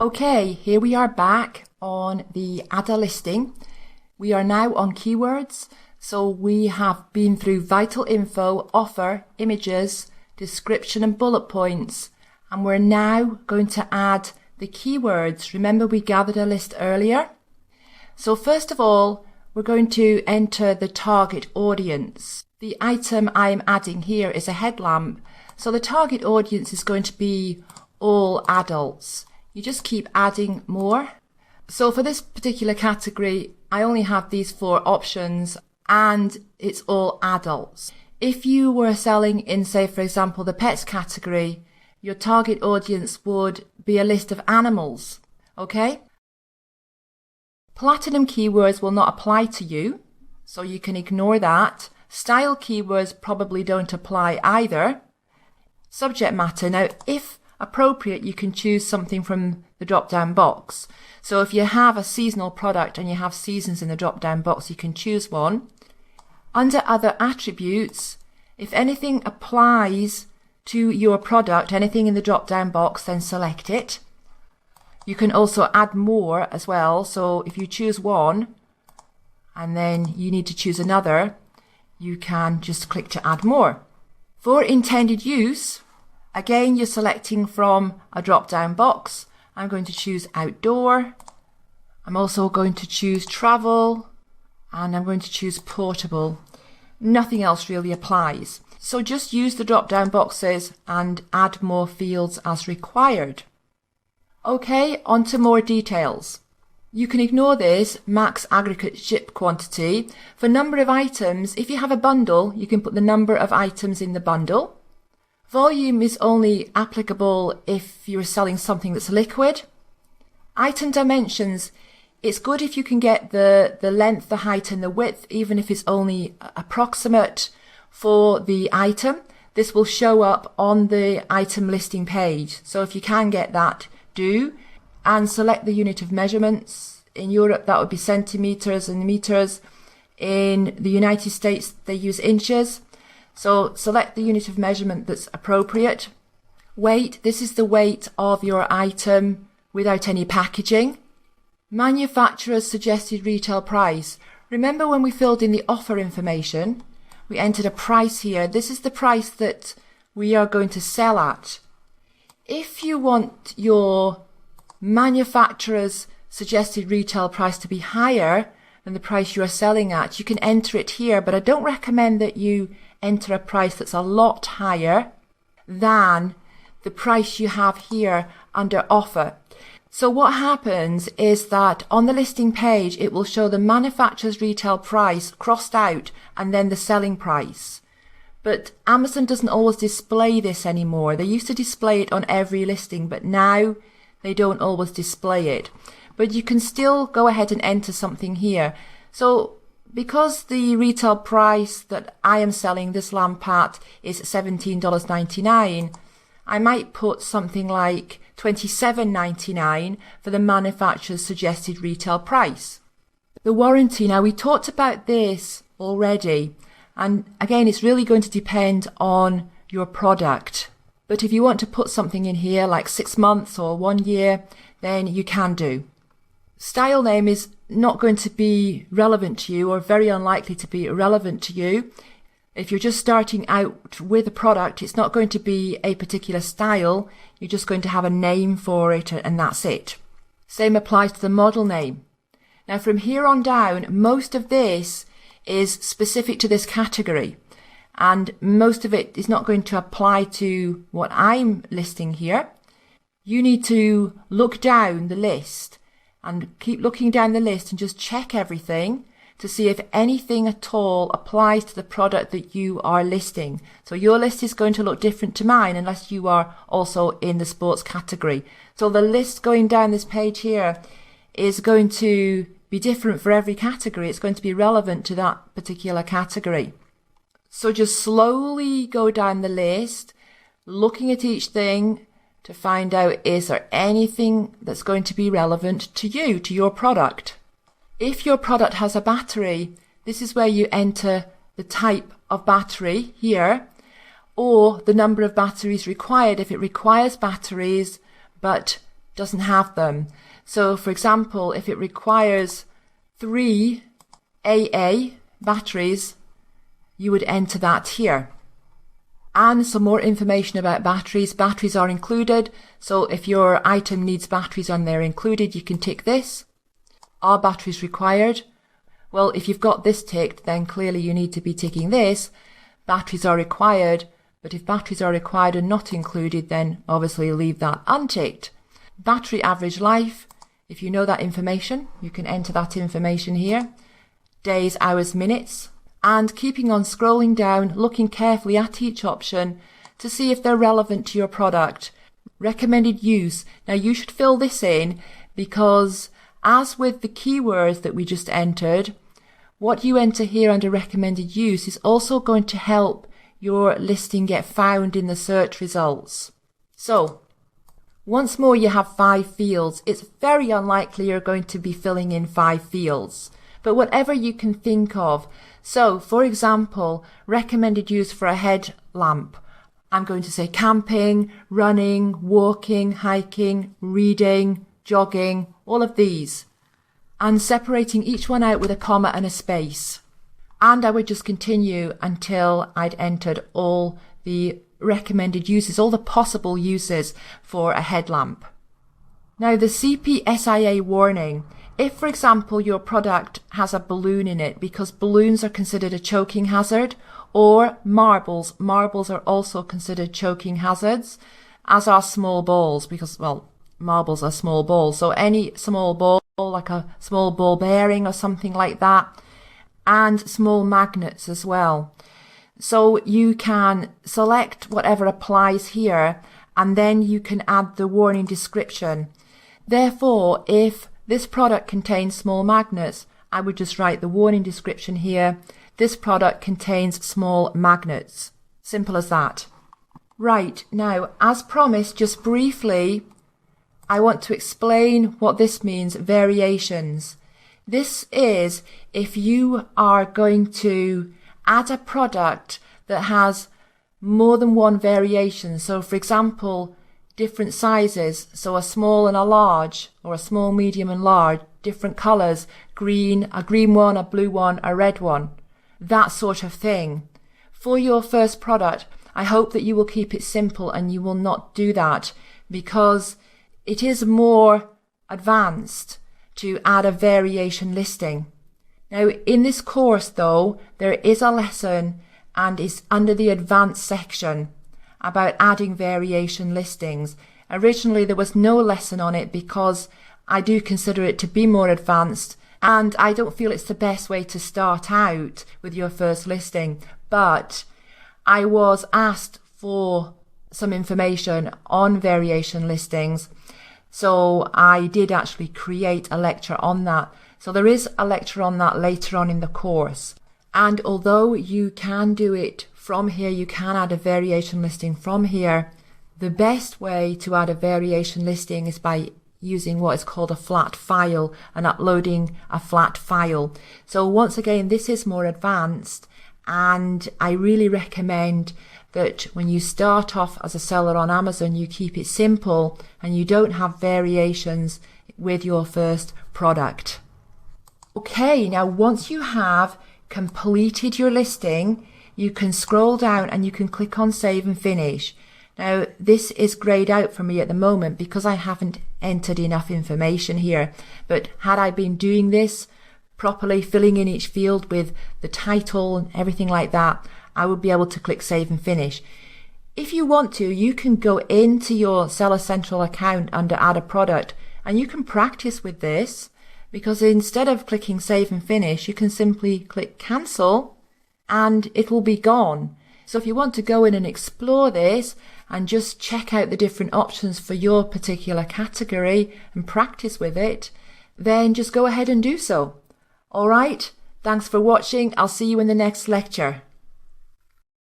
Okay, here we are back on the ADA listing. We are now on keywords. So we have been through vital info, offer, images, description and bullet points. And we're now going to add the keywords. Remember we gathered a list earlier? So first of all, we're going to enter the target audience. The item I'm adding here is a headlamp. So the target audience is going to be all adults. You just keep adding more. So for this particular category, I only have these 4 options and it's all adults. If you were selling in, say, for example, the pets category, your target audience would be a list of animals, okay? Platinum keywords will not apply to you, so you can ignore that. Style keywords probably don't apply either. Subject matter, now if appropriate, you can choose something from the drop-down box. So if you have a seasonal product and you have seasons in the drop-down box, you can choose one. Under other attributes, if anything applies to your product, anything in the drop-down box, then select it. You can also add more as well. So if you choose one and then you need to choose another, you can just click to add more. For intended use, again, you're selecting from a drop-down box. I'm going to choose outdoor. I'm also going to choose travel and I'm going to choose portable. Nothing else really applies. So just use the drop-down boxes and add more fields as required. Okay, on to more details. You can ignore this max aggregate ship quantity. For number of items, if you have a bundle, you can put the number of items in the bundle. Volume is only applicable if you're selling something that's liquid. Item dimensions, it's good if you can get the length, the height and the width, even if it's only approximate for the item. This will show up on the item listing page. So if you can get that, do. And select the unit of measurements. In Europe, that would be centimeters and meters. In the United States, they use inches. So select the unit of measurement that's appropriate. Weight, this is the weight of your item without any packaging. Manufacturer's suggested retail price. Remember when we filled in the offer information, we entered a price here. This is the price that we are going to sell at. If you want your manufacturer's suggested retail price to be higher than the price you are selling at, you can enter it here, but I don't recommend that you enter a price that's a lot higher than the price you have here under offer. So what happens is that on the listing page, it will show the manufacturer's retail price crossed out and then the selling price. But Amazon doesn't always display this anymore. They used to display it on every listing, but now they don't always display it. But you can still go ahead and enter something here. So because the retail price that I am selling this lamp at is $17.99, I might put something like $27.99 for the manufacturer's suggested retail price. The warranty, now we talked about this already, and again it's really going to depend on your product. But if you want to put something in here like 6 months or 1 year, then you can do. Style name is not going to be relevant to you, or very unlikely to be relevant to you. If you're just starting out with a product, it's not going to be a particular style. You're just going to have a name for it and that's it. Same applies to the model name. Now from here on down, most of this is specific to this category. And most of it is not going to apply to what I'm listing here. You need to look down the list and keep looking down the list and just check everything to see if anything at all applies to the product that you are listing. So your list is going to look different to mine unless you are also in the sports category. So the list going down this page here is going to be different for every category. It's going to be relevant to that particular category. So just slowly go down the list, looking at each thing to find out, is there anything that's going to be relevant to you, to your product? If your product has a battery, this is where you enter the type of battery here, or the number of batteries required. If it requires batteries, but doesn't have them. So for example, if it requires 3 AA batteries, you would enter that here. And some more information about batteries. Batteries are included. So if your item needs batteries and they're included, you can tick this. Are batteries required? Well, if you've got this ticked, then clearly you need to be ticking this. Batteries are required. But if batteries are required and not included, then obviously leave that unticked. Battery average life. If you know that information, you can enter that information here. Days, hours, minutes. And keeping on scrolling down, looking carefully at each option to see if they're relevant to your product. Recommended use. Now you should fill this in because as with the keywords that we just entered, what you enter here under recommended use is also going to help your listing get found in the search results. So, once more you have 5 fields. It's very unlikely you're going to be filling in 5 fields, but whatever you can think of. So, for example, recommended use for a headlamp. I'm going to say camping, running, walking, hiking, reading, jogging, all of these. And separating each one out with a comma and a space. And I would just continue until I'd entered all the recommended uses, all the possible uses for a headlamp. Now the CPSIA warning. If, for example, your product has a balloon in it, because balloons are considered a choking hazard, or marbles. Marbles are also considered choking hazards, as are small balls, because, well, marbles are small balls. So any small ball, like a small ball bearing or something like that, and small magnets as well. So you can select whatever applies here, and then you can add the warning description. Therefore, if this product contains small magnets, I would just write the warning description here. This product contains small magnets. Simple as that. Right, now, as promised, just briefly, I want to explain what this means, variations. This is if you are going to add a product that has more than one variation. So, for example, different sizes, so a small and a large, or a small, medium and large, different colours, green, a green one, a blue one, a red one, that sort of thing. For your first product, I hope that you will keep it simple and you will not do that, because it is more advanced to add a variation listing. Now, in this course though, there is a lesson, and it's under the advanced section, about adding variation listings. Originally there was no lesson on it because I do consider it to be more advanced, and I don't feel it's the best way to start out with your first listing. But I was asked for some information on variation listings, so I did actually create a lecture on that. So there is a lecture on that later on in the course. And although you can do it from here, you can add a variation listing from here, the best way to add a variation listing is by using what is called a flat file and uploading a flat file. So once again, this is more advanced, and I really recommend that when you start off as a seller on Amazon, you keep it simple and you don't have variations with your first product. Okay, now once you have completed your listing, you can scroll down and you can click on Save and Finish. Now, this is grayed out for me at the moment because I haven't entered enough information here. But had I been doing this properly, filling in each field with the title and everything like that, I would be able to click Save and Finish. If you want to, you can go into your Seller Central account under Add a Product and you can practice with this, because instead of clicking Save and Finish, you can simply click Cancel and it will be gone. So if you want to go in and explore this and just check out the different options for your particular category and practice with it, then just go ahead and do so. All right, thanks for watching. I'll see you in the next lecture.